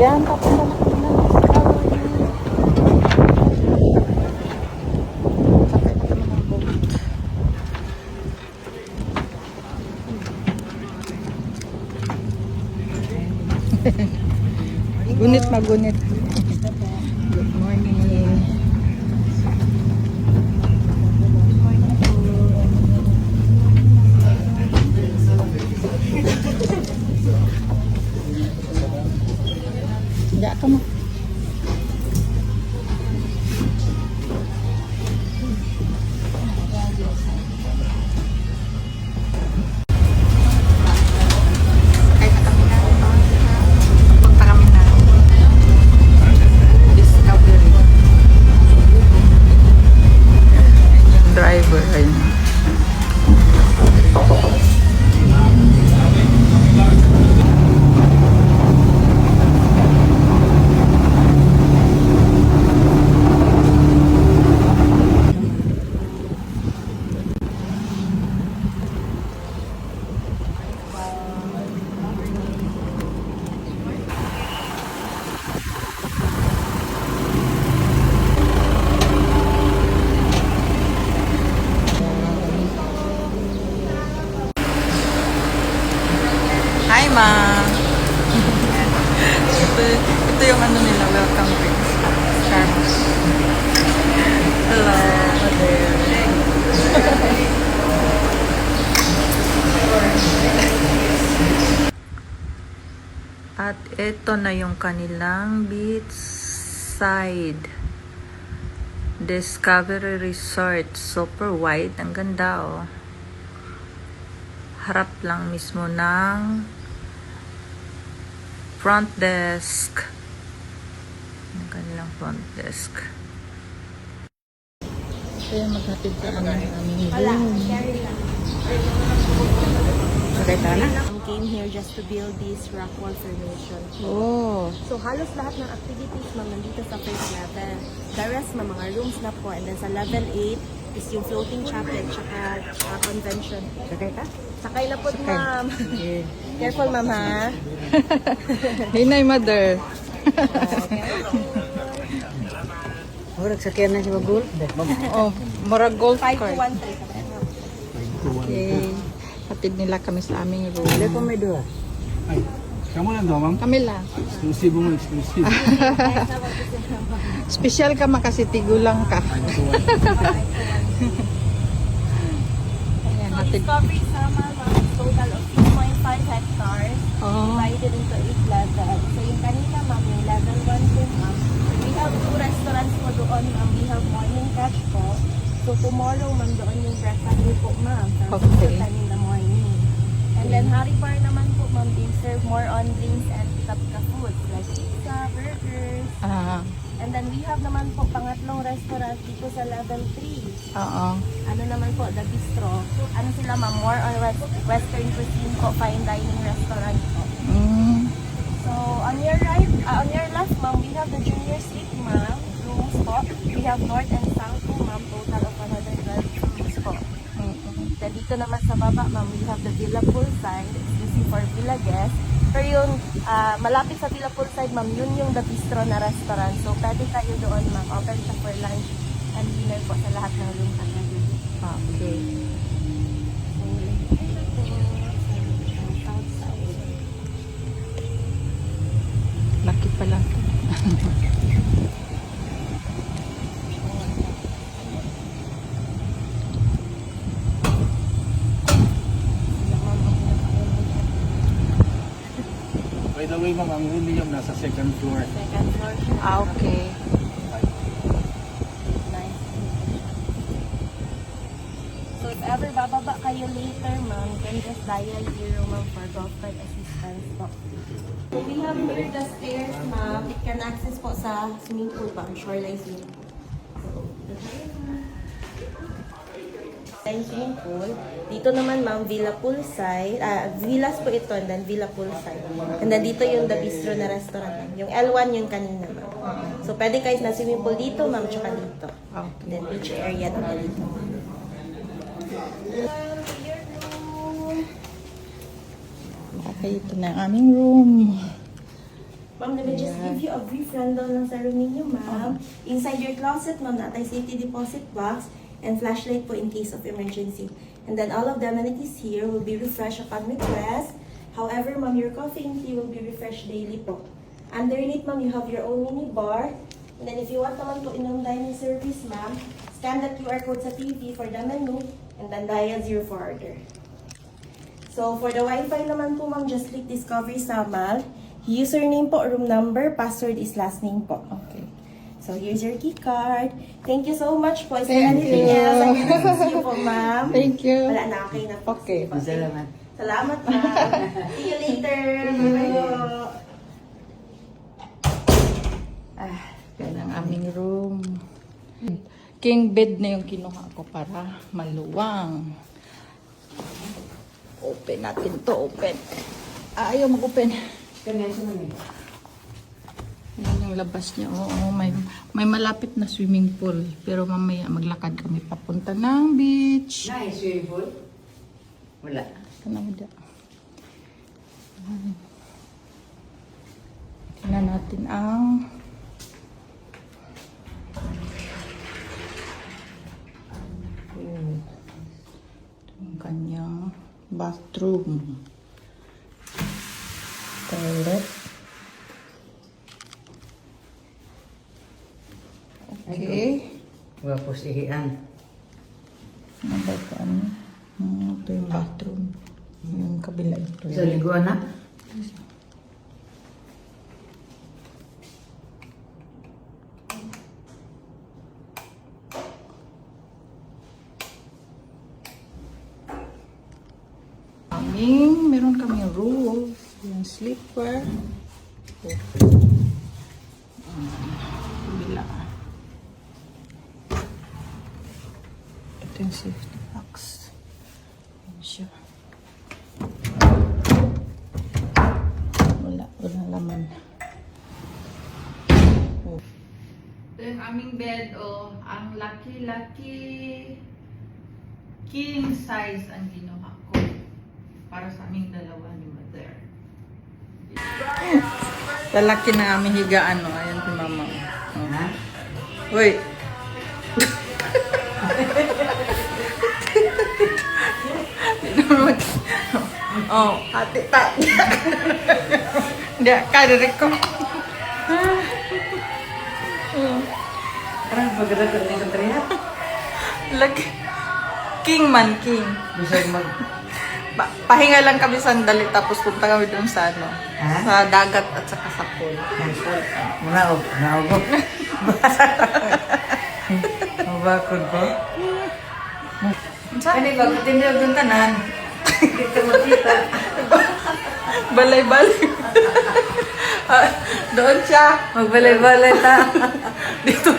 Yan, papunta na kami ng Discovery. Sakay na kami ng boat. Gunit magunit. Good morning. Enggak ka mo. Punta kami na Discovery. Yung driver ayun. Hi, ma. ito yung ano nila, welcome drinks. Charms. Hello, there. At ito na yung kanilang beachside Discovery Resort. Super wide. Ang ganda, oh. Harap lang mismo ng front desk. Ang kanilang front desk. Kaya maghatid sa aming room. Okay, tara na. Came here just to build this rock wall formation. Oh. So halos lahat ng activities ma'am nandito sa first level. The rest mga rooms na po. And then sa level 8 is yung floating chapel tsaka convention. Sakay ka? Sakay na po ma'am. Careful ma'am ha. Hinay, mother. Murag sakyan na siya mag-golf. Oh, murag golf 5 to cart. 1 Okay. Hatid nila kami sa aming room. Hindi ko may doha. Ay, kamu lang daw, ma'am? Kami lang. Exclusive mo, exclusive. Special ka makasi tigulang ka. Ayan, hatid. Discovery sama ma'am total of 6.5 hectares. Oh. Divided into 8 levels. So yung kanina ma'am, yung level 1 po ma'am. We have 2 restaurants po doon ma'am. We have morning catch po. So tomorrow ma'am, doon yung breakfast niyo po ma'am. From Okay. 10 in the morning. And then Harry Bar naman po ma'am, they serve more on drinks and pick-up foods like pizza, burgers. Ah, And then we have naman po pangatlong restaurant dito sa level 3. oo. Ano naman po, The Bistro. Ano sila ma'am, more on western cuisine po, fine dining restaurant po. Mm. So, on your right, on your left ma'am, we have the junior suite ma'am, rooms po. We have north and south po ma'am, total of 112 rooms po. Then dito naman sa baba ma'am, we have the Villa Poolside, exclusive for Villa guests. Pero yung malapit sa Villa Poolside ma'am, yun yung The Bistro na restaurant. So, pwede kayo doon ma'am, open siya for lunch and dinner po sa lahat ng room kagabi. Okay. Laki pala. By the way, ma'am, ang room niyo nasa second floor. Second floor siya. Ah, okay. Nice. So if ever bababa kayo later ma'am, you can just dial 0 ma'am for golf cart assistance po. So we have here the stairs ma'am. It can access po sa swimming pool pa, shoreline swimming pool. Swimming pool. Dito naman ma'am, Villa Poolside. Villas po ito and then Villa Poolside. And then dito yung The Bistro na restaurant ma'am. Yung L1 yung kanina ma'am. So pwede kayo na swimming pool dito ma'am, tsaka dito. Okay. Then beach area naman dito. Okay, ito na ang aming room. Ma'am, let me just give you a brief rundown ng sa room ninyo, ma'am. Inside your closet, ma'am, natay safety deposit box and flashlight po in case of emergency. And then all of the amenities here will be refreshed upon request. However, ma'am, your coffee and tea will be refreshed daily po. Underneath, ma'am, you have your own mini bar. And then if you want naman po in-home dining service, ma'am, scan the QR code sa TV for the menu and then dial 0 for order. So, for the Wi-Fi naman po, ma'am, just click Discovery Samal. Username po, room number, password is last name po. Okay. So, here's your key card. Thank you so much po. Is there anything else I can assist you po, ma'am? Thank you. Wala na, okay na po. Okay. Salamat. Salamat, ma'am. See you later. Bye-bye po. Yan ang aming room. King bed na yung kinuha ko para maluwang. Open natin to, open. Ayaw mag-open. Kanya sa mga. Yan yung labas niya. Oo, may malapit na swimming pool. Pero mamaya maglakad kami papunta ng beach. Nice swimming pool? Wala. Kanada. Tingnan natin ang yung kanyang bathroom. Toilet. Okay. Wapos ihian. Ano ba ito? Ano? Ito yung bathroom. Yung kabila ito. Sa liguan na? Meron kami rules. Yung slipper. Kabila. Ito yung safety box. Ayan siya. Walang laman. Ito yung aming bed, oh. Ang laki-laki king size ang ginawa ko para sa aming dalawa ni Mother. Lalaki ng aming higaan, oh. Ayan si Mama. Oh. Ha? Uy! Oh, hati tak. Dia kadirik ko. Parang pagkakita ko sa trihat. Lagi. King man, king. Bisa mag... Pahinga lang kami sandali tapos punta kami doon sa ano. Ha? Sa dagat at saka sa pool. Naog. Mabakod ko. Ano ba? Katindiog yung tanan. Dito mo kita. Balay-balay. Doon siya. Magbalay-balay ta. Dito